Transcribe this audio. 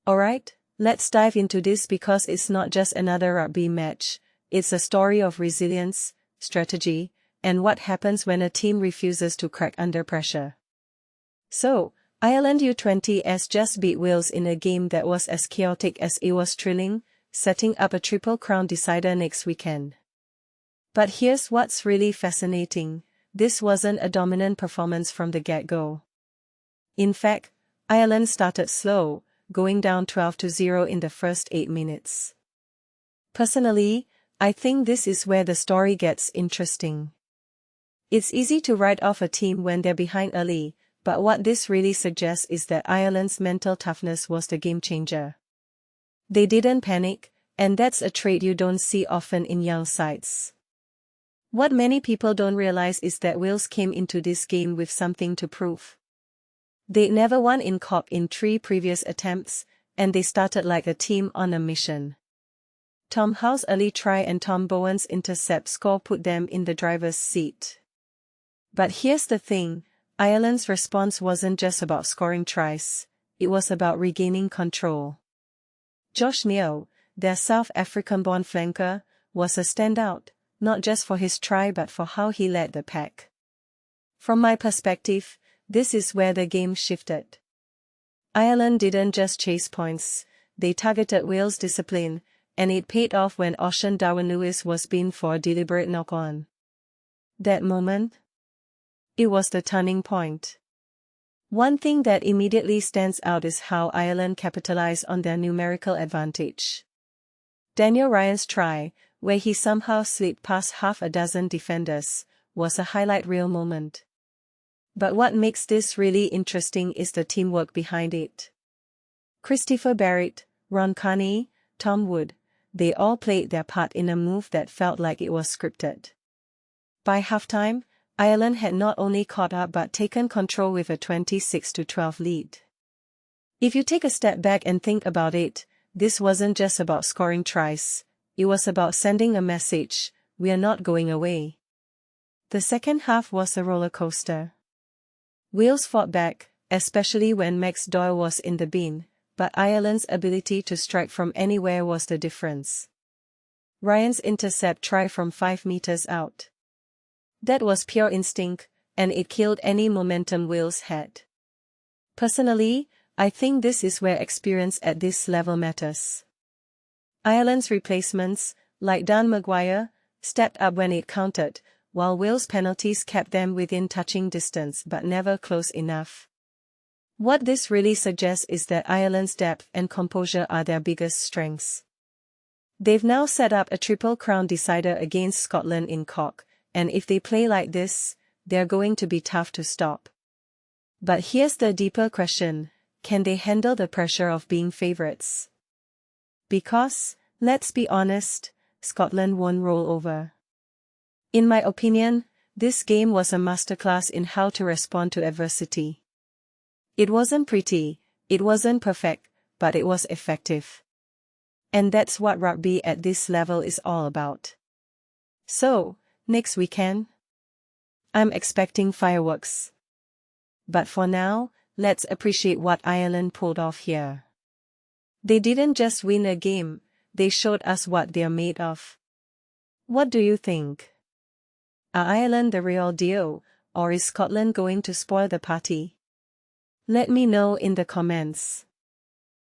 Alright, let's dive into this because it's not just another rugby match, it's a story of resilience, strategy, and what happens when a team refuses to crack under pressure. So, Ireland U20s just beat Wales in a game that was as chaotic as it was thrilling, setting up a Triple Crown decider next weekend. But here's what's really fascinating, this wasn't a dominant performance from the get-go. In fact, Ireland started slow, going down 12-0 in the first 8 minutes. Personally, I think this is where the story gets interesting. It's easy to write off a team when they're behind early, but what this really suggests is that Ireland's mental toughness was the game changer. They didn't panic, and that's a trait you don't see often in young sides. What many people don't realize is that Wales came into this game with something to prove. They'd never won in Cork in 3 previous attempts, and they started like a team on a mission. Tom Howe's early try and Tom Bowen's intercept score put them in the driver's seat. But here's the thing, Ireland's response wasn't just about scoring tries, it was about regaining control. Josh Neill, their South African-born flanker, was a standout, not just for his try but for how he led the pack. From my perspective, this is where the game shifted. Ireland didn't just chase points, they targeted Wales' discipline, and it paid off when Ocean Darwin-Lewis was binned for a deliberate knock-on. That moment? It was the turning point. One thing that immediately stands out is how Ireland capitalized on their numerical advantage. Daniel Ryan's try, where he somehow slid past half a dozen defenders, was a highlight reel moment. But what makes this really interesting is the teamwork behind it. Christopher Barrett, Ron Carney, Tom Wood, they all played their part in a move that felt like it was scripted. By halftime, Ireland had not only caught up but taken control with a 26-12 lead. If you take a step back and think about it, this wasn't just about scoring tries, it was about sending a message, we are not going away. The second half was a roller coaster. Wales fought back, especially when Max Doyle was in the bin, but Ireland's ability to strike from anywhere was the difference. Ryan's intercept try from 5 meters out. That was pure instinct, and it killed any momentum Wales had. Personally, I think this is where experience at this level matters. Ireland's replacements, like Dan Maguire, stepped up when it counted, while Wales' penalties kept them within touching distance but never close enough. What this really suggests is that Ireland's depth and composure are their biggest strengths. They've now set up a Triple Crown decider against Scotland in Cork, and if they play like this, they're going to be tough to stop. But here's the deeper question, can they handle the pressure of being favourites? Because, let's be honest, Scotland won't roll over. In my opinion, this game was a masterclass in how to respond to adversity. It wasn't pretty, it wasn't perfect, but it was effective. And that's what rugby at this level is all about. So, next weekend? I'm expecting fireworks. But for now, let's appreciate what Ireland pulled off here. They didn't just win a game, they showed us what they're made of. What do you think? Are Ireland the real deal, or is Scotland going to spoil the party? Let me know in the comments.